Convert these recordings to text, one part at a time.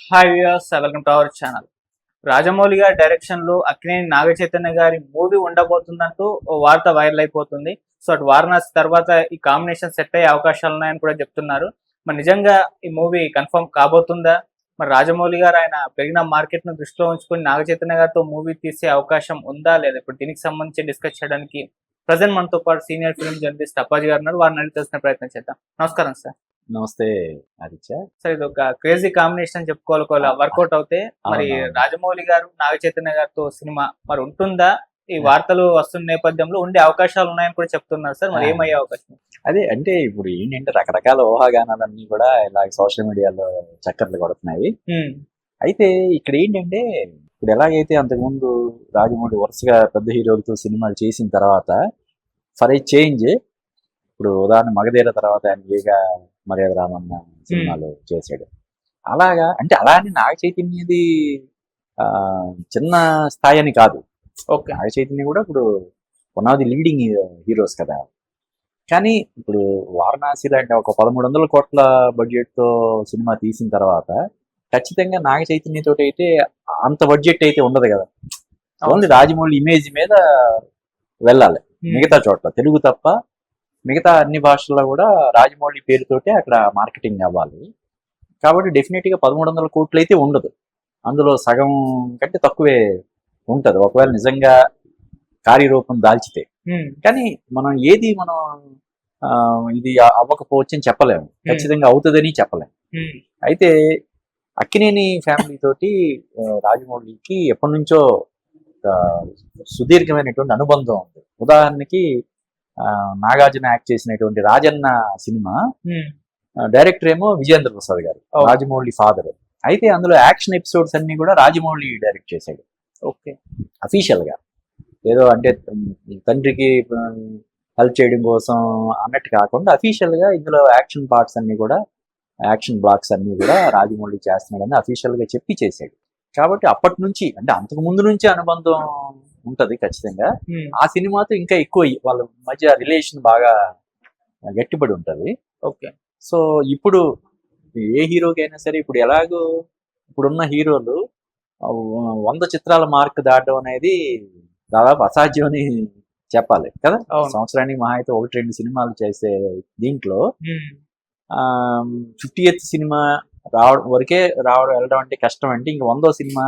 Hi viewers, welcome to our channel. Rajamouli గారి direction లో అక్కినేని నాగచైతన్య గారి మూవీ ఉండబోతుందంటూ ఓ వార్త వైరల్ అయిపోతుంది. సో అటు వారణాసి తర్వాత ఈ కాంబినేషన్ సెట్ అయ్యే అవకాశాలు ఉన్నాయని కూడా చెప్తున్నారు. మరి నిజంగా ఈ మూవీ కన్ఫర్మ్ కాబోతుందా? మరి రాజమౌళి గారు ఆయన పెరిగిన మార్కెట్ ను దృష్టిలో ఉంచుకొని నాగచైతన్య గారితో మూవీ తీసే అవకాశం ఉందా లేదా? ఇప్పుడు దీనికి సంబంధించి డిస్కస్ చేయడానికి ప్రజెంట్ మనతో పాటు సీనియర్ ఫిల్మ్ జర్నలిస్ట్ అప్పాజీ గారు ఉన్నారు. వారిని అడిగి తెలిసిన ప్రయత్నం చేద్దాం. నమస్కారం సార్. నమస్తే ఆదిత్య. సరే, ఇది ఒక క్రేజీ కాంబినేషన్ అని చెప్పుకోవాలి. ఒకవేళ వర్కౌట్ అవుతే మరి అవునవును. రాజమౌళి గారు నాగ చైతన్య గారితో సినిమా మరి ఉంటుందా? ఈ వార్తలు వస్తున్న నేపథ్యంలో ఉండే అవకాశాలు ఉన్నాయని కూడా చెప్తున్నారు సార్. మరి ఏమయ్యే అవకాశం? అదే అంటే ఇప్పుడు ఏంటంటే రకరకాల ఊహాగానాలన్నీ కూడా ఇలా సోషల్ మీడియాలో చక్కర్లు కొడుతున్నాయి. అయితే ఇక్కడ ఏంటంటే ఇప్పుడు ఎలాగైతే అంతకుముందు రాజమౌళి వరుసగా పెద్ద హీరోలతో సినిమాలు చేసిన తర్వాత ఫర్ ఏ చేంజ్ ఇప్పుడు ఉదాహరణ మగధీర తర్వాత ఆయన వేగా మర్యాద రామన్న సినిమాలు చేశాడు. అలాగా అంటే అలా అని నాగ చైతన్యది చిన్న స్థాయి అని కాదు. ఓకే, నాగ చైతన్య కూడా ఇప్పుడు one of the leading heroes కదా. కానీ ఇప్పుడు వారణాసి లాంటి ఒక 1300 కోట్ల బడ్జెట్తో సినిమా తీసిన తర్వాత ఖచ్చితంగా నాగ చైతన్యతో అయితే అంత బడ్జెట్ అయితే ఉండదు కదా. ఓన్లీ రాజమౌళి ఇమేజ్ మీద వెళ్ళాలి. మిగతా చోట్ల తెలుగు తప్ప మిగతా అన్ని భాషల్లో కూడా రాజమౌళి పేరుతోటే అక్కడ మార్కెటింగ్ అవ్వాలి. కాబట్టి డెఫినెట్గా 1300 కోట్లు అయితే ఉండదు. అందులో సగం కంటే తక్కువే ఉంటుంది ఒకవేళ నిజంగా కార్యరూపం దాల్చితే. కానీ మనం ఇది అవ్వకపోవచ్చు అని చెప్పలేము, ఖచ్చితంగా అవుతుందని చెప్పలేము. అయితే అక్కినేని ఫ్యామిలీ తోటి రాజమౌళికి ఎప్పటి నుంచో సుదీర్ఘమైనటువంటి అనుబంధం ఉంది. ఉదాహరణకి నాగార్జున యాక్ట్ చేసినటువంటి రాజన్న సినిమా డైరెక్టర్ ఏమో విజయేంద్ర ప్రసాద్ గారు, రాజమౌళి ఫాదర్. అయితే అందులో యాక్షన్ ఎపిసోడ్స్ అన్ని కూడా రాజమౌళి డైరెక్ట్ చేశాడు. ఓకే, అఫీషియల్ గా ఏదో అంటే తండ్రికి హెల్ప్ చేయడం కోసం అన్నట్టు కాకుండా అఫీషియల్ గా ఇందులో యాక్షన్ పార్ట్స్ అన్ని కూడా యాక్షన్ బ్లాక్స్ అన్ని కూడా రాజమౌళి చేస్తున్నాడని అఫీషియల్ గా చెప్పి చేశాడు. కాబట్టి అప్పటి నుంచి అంటే అంతకు ముందు నుంచి అనుబంధం ఉంటది ఖచ్చితంగా. ఆ సినిమాతో ఇంకా ఎక్కువ వాళ్ళ మధ్య రిలేషన్ బాగా గట్టిపడి ఉంటది. ఓకే, సో ఇప్పుడు ఏ హీరోకి అయినా సరే ఇప్పుడు ఎలాగో ఇప్పుడున్న హీరోలు 100 చిత్రాల మార్క్ దాటడం అనేది దాదాపు అసాధ్యం అని చెప్పాలి కదా. సంవత్సరానికి మహా అయితే 1-2 సినిమాలు చేసే దీంట్లో 50th సినిమా రావడం వరకే వెళ్ళడం అంటే కష్టం. అంటే ఇంక 100వ సినిమా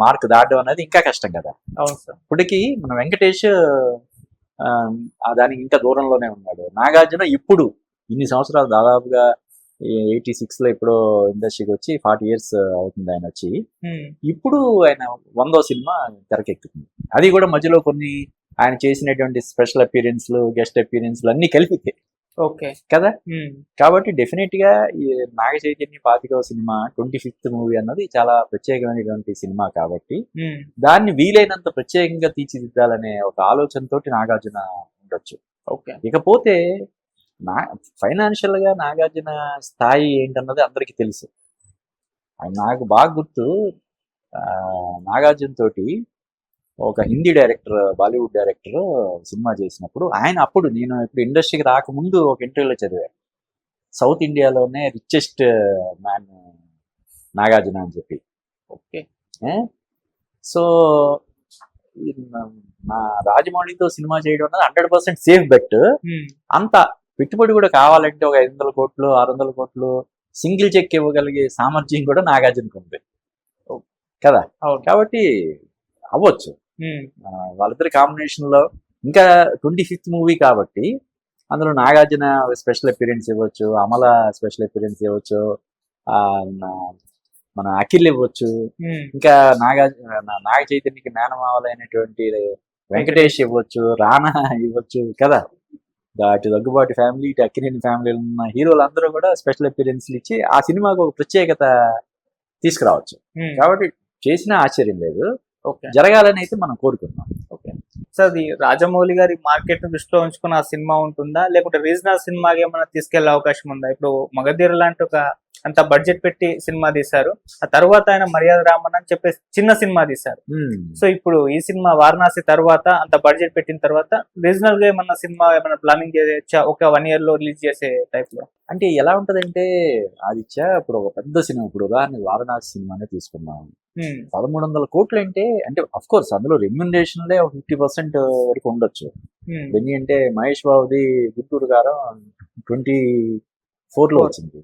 మార్క్ దాటడం అనేది ఇంకా కష్టం కదా. అవును సార్. ఇప్పటికీ మన వెంకటేష్ దానికి ఇంకా దూరంలోనే ఉన్నాడు. నాగార్జున ఇప్పుడు ఇన్ని సంవత్సరాలు దాదాపుగా 86లో ఇప్పుడు ఇండస్ట్రీకి వచ్చి 40 years అవుతుంది ఆయన వచ్చి. ఇప్పుడు ఆయన 100వ సినిమా తెరకెక్కుతుంది. అది కూడా మధ్యలో కొన్ని ఆయన చేసినటువంటి స్పెషల్ అపీరెన్స్లు, గెస్ట్ అపీరెన్స్లు అన్ని కలిపితే ఓకే కదా. కాబట్టి డెఫినెట్ గా ఈ Naga Chaitanya 25వ cinema 25th movie అన్నది చాలా ప్రత్యేకమైనటువంటి సినిమా. కాబట్టి దాన్ని వీలైనంత ప్రత్యేకంగా తీర్చిదిద్దాలనే ఒక ఆలోచనతో నాగార్జున ఉండొచ్చు. ఓకే, ఇకపోతే ఫైనాన్షియల్ గా నాగార్జున స్థాయి ఏంటన్నది అందరికీ తెలుసు. నాకు బాగా గుర్తు నాగార్జున తోటి ఒక Hindi director, Bollywood director cinema చేసినప్పుడు ఆయన అప్పుడు నేను ఇప్పుడు ఇండస్ట్రీకి రాకముందు ఒక ఇంటర్వ్యూలో చదివాను, సౌత్ ఇండియాలోనే రిచెస్ట్ మ్యాన్ నాగార్జున అని చెప్పి. ఓకే, సో నా రాజమౌళితో సినిమా చేయడం అన్నది 100% సేఫ్ బెట్. అంత పెట్టుబడి కూడా కావాలంటే ఒక 500 కోట్లు 600 కోట్లు సింగిల్ చెక్ ఇవ్వగలిగే సామర్థ్యం కూడా నాగార్జునకు ఉంది కదా. కాబట్టి అవ్వచ్చు వాళ్ళిద్దరి కాంబినేషన్ లో. ఇంకా 25th మూవీ కాబట్టి అందులో నాగార్జున స్పెషల్ అపీరెన్స్ ఇవ్వచ్చు, అమల స్పెషల్ అపీరెన్స్ ఇవ్వచ్చు, మన అఖిల్ ఇవ్వచ్చు, ఇంకా నాగ చైతన్యకి మేనమావలైనటువంటి వెంకటేష్ ఇవ్వచ్చు, రానా ఇవ్వచ్చు కదా. అటు దగ్గుబాటి ఫ్యామిలీ, ఇటు అక్కినేని ఫ్యామిలీలో ఉన్న హీరోలందరూ కూడా స్పెషల్ అపీరెన్స్లు ఇచ్చి ఆ సినిమాకు ఒక ప్రత్యేకత తీసుకురావచ్చు. కాబట్టి చేసినా ఆశ్చర్యం లేదు, జరగాలని అయితే మనం కోరుకుంటున్నాం. ఓకే సార్, అది రాజమౌళి గారి మార్కెట్ ను దృష్టిలో ఉంచుకున్న ఆ సినిమా ఉంటుందా, లేకుంటే రీజనల్ సినిమాకి ఏమైనా తీసుకెళ్లే అవకాశం ఉందా? ఇప్పుడు మగధీర లాంటి ఒక అంత బడ్జెట్ పెట్టి సినిమా తీశారు. ఆ తర్వాత ఆయన మర్యాద రామన్ అని చెప్పేసి చిన్న సినిమా తీశారు. సో ఇప్పుడు ఈ సినిమా వారణాసి తర్వాత అంత బడ్జెట్ పెట్టిన తర్వాత రీజనల్ గా ఏమన్నా సినిమా ఏమన్నా ప్లానింగ్ చేయొచ్చా ఒక 1 year లో రిలీజ్ చేసే టైప్ లో? అంటే ఎలా ఉంటదంటే ఆదిత్య, ఇప్పుడు ఒక పెద్ద సినిమా, ఇప్పుడు ఉదాహరణ వారణాసి సినిమానే తీసుకున్నాం. 1300 కోట్లు అంటే అఫ్ కోర్స్ అందులో రెమ్యునరేషన్లే 50% వరకు ఉండొచ్చు. ఎందుకంటే మహేష్ బాబుది గుంటూరు గారం 24 లో వచ్చింది,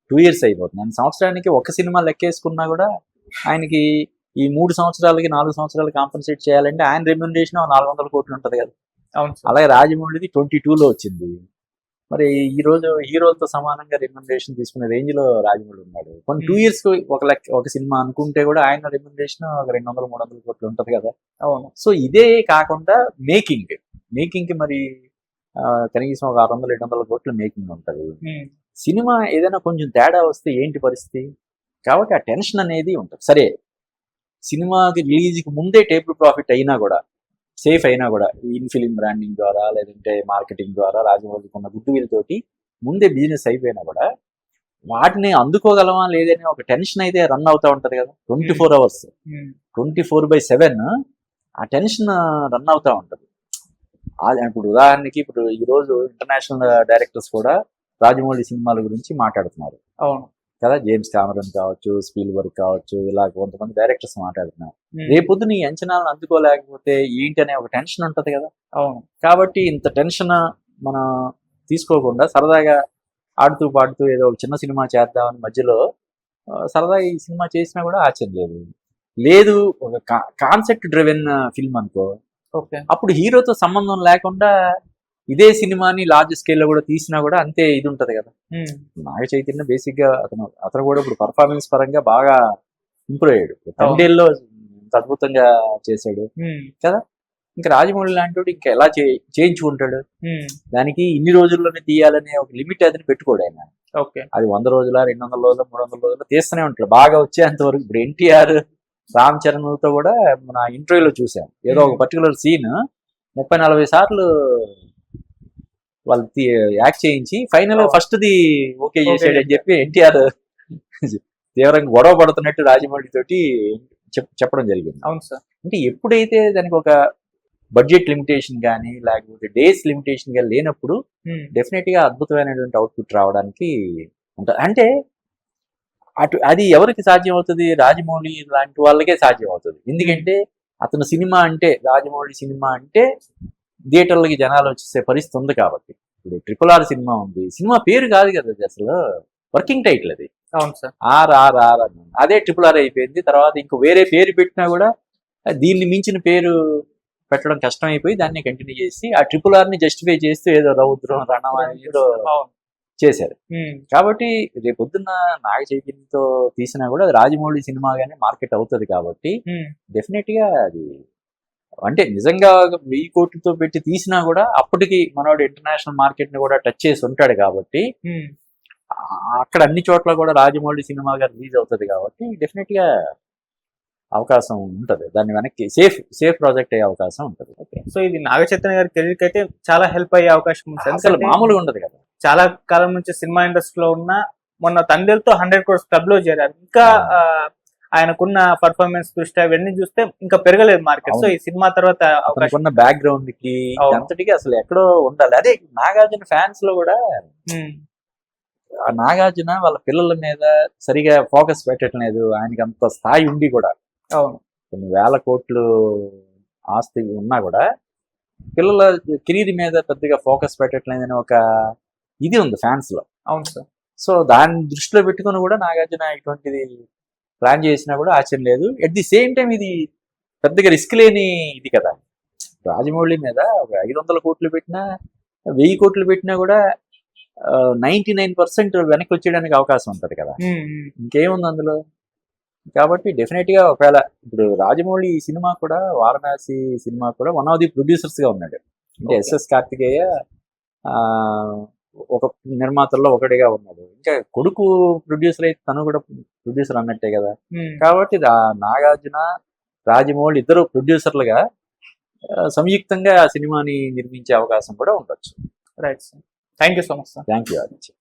2 years అయిపోతుంది. ఆయన సంవత్సరానికి ఒక సినిమా లెక్కేసుకున్నా కూడా ఆయనకి ఈ 3 సంవత్సరాలకి 4 సంవత్సరాలు కాంపన్సేట్ చేయాలంటే ఆయన రెమ్యునరేషన్ 400 కోట్లు ఉంటది కదా. అలాగే రాజమౌళిది 22 లో వచ్చింది. మరి ఈ రోజు హీరోలతో సమానంగా రెమ్యునరేషన్ తీసుకునే రేంజ్ లో రాజమౌళి ఉన్నాడు. కొన్ని 2 years ఒక సినిమా అనుకుంటే కూడా ఆయన రెమ్యునరేషన్ ఒక 200-300 కోట్లు ఉంటది కదా. సో ఇదే కాకుండా మేకింగ్ కి మరి కనీసం ఒక 600-700 కోట్లు మేకింగ్ ఉంటది. సినిమా ఏదైనా కొంచెం తేడా వస్తే ఏంటి పరిస్థితి? కాబట్టి ఆ టెన్షన్ అనేది ఉంటుంది. సరే, సినిమాకి రిలీజ్కి ముందే టేబుల్ ప్రాఫిట్ అయినా కూడా, సేఫ్ అయినా కూడా, ఇన్ ఫిలిం బ్రాండింగ్ ద్వారా లేదంటే మార్కెటింగ్ ద్వారా రాజమౌళికి ఉన్న గుడ్ విల్ తోటి ముందే బిజినెస్ అయిపోయినా కూడా వాటిని అందుకోగలమా లేదని ఒక టెన్షన్ అయితే రన్ అవుతా ఉంటది కదా. 24 hours 24/7 ఆ టెన్షన్ రన్ అవుతా ఉంటది. ఇప్పుడు ఉదాహరణకి ఇప్పుడు ఈ రోజు ఇంటర్నేషనల్ డైరెక్టర్స్ కూడా రాజమౌళి సినిమాల గురించి మాట్లాడుతున్నారు కదా. జేమ్స్ కామెరన్ కావచ్చు, స్పీల్బర్గ్ కావచ్చు, ఇలా కొంతమంది డైరెక్టర్స్ మాట్లాడుతున్నారు. రేపొద్దు నీ అంచనాలను అందుకోలేకపోతే ఏంటి అనే ఒక టెన్షన్ ఉంటది కదా. కాబట్టి ఇంత టెన్షన్ మనం తీసుకోకుండా సరదాగా ఆడుతూ పాడుతూ ఏదో ఒక చిన్న సినిమా చేద్దామని మధ్యలో సరదాగా ఈ సినిమా చేసినా కూడా ఆశ్చర్యం లేదు. ఒక కాన్సెప్ట్ డ్రివెన్ ఫిల్మ్ అనుకో, అప్పుడు హీరోతో సంబంధం లేకుండా ఇదే సినిమాని లార్జ్ స్కేల్ లో కూడా తీసినా కూడా అంతే ఇది ఉంటది కదా. నాగ చైతన్య బేసిక్ గా అతను కూడా ఇప్పుడు పర్ఫార్మెన్స్ పరంగా బాగా ఇంప్రూవ్ అయ్యాడు. తండేల్లో అద్భుతంగా చేశాడు కదా. ఇంకా రాజమౌళి లాంటి ఇంకా ఎలా చేయించుకుంటాడు? దానికి ఇన్ని రోజుల్లోనే తీయాలనే ఒక లిమిట్ అది పెట్టుకోడు ఆయన. అది 100 రోజుల 200 రోజుల 300 రోజులు తీస్తూనే ఉంటాడు బాగా వచ్చేంత వరకు. ఇప్పుడు ఎన్టీఆర్ రామ్ చరణ్తో కూడా మన ఇంటర్వ్యూలో చూసాం, ఏదో ఒక పర్టికులర్ సీన్ 30-40 సార్లు వాళ్ళు యాక్ట్ చేయించి ఫైనల్ ఫస్ట్ ది ఓకే చేసాడు అని చెప్పి ఎన్టీఆర్ తీవ్రంగా గొడవ పడుతున్నట్టు రాజమౌళి తోటి చెప్పడం జరిగింది. అవును సార్. అంటే ఎప్పుడైతే దానికి ఒక బడ్జెట్ లిమిటేషన్ కానీ లేకపోతే డేస్ లిమిటేషన్ కానీ లేనప్పుడు డెఫినెట్ గా అద్భుతమైనటువంటి అవుట్పుట్ రావడానికి ఉంటుంది. అంటే అది ఎవరికి సాధ్యం అవుతుంది? రాజమౌళి లాంటి వాళ్ళకే సాధ్యం అవుతుంది. ఎందుకంటే అతను సినిమా అంటే, రాజమౌళి సినిమా అంటే థియేటర్లకి జనాలు వచ్చేసే పరిస్థితి ఉంది కాబట్టి. ఇప్పుడు RRR సినిమా ఉంది, సినిమా పేరు కాదు కదా అది, అసలు వర్కింగ్ టైటిల్ అది. అవును సార్. RRR అదే RRR అయిపోయింది. తర్వాత ఇంకో వేరే పేరు పెట్టినా కూడా దీన్ని మించిన పేరు పెట్టడం కష్టం అయిపోయి దాన్ని కంటిన్యూ చేసి ఆ RRR ని జస్టిఫై చేస్తూ ఏదో రౌద్రం రణం ఏదో చేశారు. కాబట్టి రేపొద్దున్న నాగ చైతన్యతో తీసినా కూడా అది రాజమౌళి సినిమాగానే మార్కెట్ అవుతుంది. కాబట్టి డెఫినెట్ గా అది అంటే నిజంగా 1000 కోట్లతో పెట్టి తీసినా కూడా అప్పటికి మనోడు ఇంటర్నేషనల్ మార్కెట్ ని కూడా టచ్ చేసి ఉంటాడు. కాబట్టి అక్కడ అన్ని చోట్ల కూడా రాజమౌళి సినిమాగా రిలీజ్ అవుతుంది. కాబట్టి డెఫినెట్ గా అవకాశం ఉంటది, దాన్ని వెనక్కి సేఫ్ ప్రాజెక్ట్ అయ్యే అవకాశం ఉంటది. సో ఇది నాగ చైతన్య గారి కెరీర్ కి అయితే చాలా హెల్ప్ అయ్యే అవకాశం ఉంటుంది. అసలు మామూలుగా ఉండదు కదా. చాలా కాలం నుంచి సినిమా ఇండస్ట్రీలో ఉన్న, మొన్న తండ్రితో 100 crores క్లబ్ లో చేరారు. ఇంకా ఆయనకున్న పర్ఫార్మెన్స్ దృష్ట్యా అవన్నీ చూస్తే ఇంకా పెరగలేదు మార్కెట్. సో ఈ సినిమా తర్వాత అవకాశం బ్యాక్గ్రౌండ్ కి అంతటికి అసలు ఎక్కడో ఉండాలి. అదే నాగార్జున ఫ్యాన్స్ లో కూడా నాగార్జున వాళ్ళ పిల్లల మీద సరిగా ఫోకస్ పెట్టట్లేదు. ఆయనకి అంత స్థాయి ఉండి కూడా, కొన్ని 1000 కోట్లు ఆస్తి ఉన్నా కూడా పిల్లల కెరీర్ మీద పెద్దగా ఫోకస్ పెట్టట్లేదని ఒక ఇది ఉంది ఫ్యాన్స్ లో. అవును సార్. సో దాన్ని దృష్టిలో పెట్టుకుని కూడా నాగార్జున ఇటువంటిది ప్లాన్ చేసినా కూడా ఆశ్చర్యం లేదు. ఎట్ ది సేమ్ టైం ఇది పెద్దగా రిస్క్ లేని ఇది కదా. రాజమౌళి మీద ఒక 500 కోట్లు పెట్టినా 1000 కోట్లు పెట్టినా కూడా 99% వెనక్కి వచ్చేయడానికి అవకాశం ఉంటది కదా. ఇంకేముంది అందులో? కాబట్టి డెఫినెట్ గా ఒకవేళ ఇప్పుడు రాజమౌళి ఈ సినిమా కూడా, వారణాసి సినిమా కూడా వన్ ఆఫ్ ది ప్రొడ్యూసర్స్ గా ఉన్నాడు. అంటే SS కార్తికేయ ఒక నిర్మాతల్లో ఒకటిగా ఉన్నాడు. ఇంకా కొడుకు ప్రొడ్యూసర్ అయితే తను కూడా ప్రొడ్యూసర్ అన్నట్టే కదా. కాబట్టి నాగార్జున, రాజమౌళి ఇద్దరు ప్రొడ్యూసర్లుగా సంయుక్తంగా ఆ సినిమాని నిర్మించే అవకాశం కూడా ఉండొచ్చు. Right sir. Thank you so much sir. Thank you Aditya.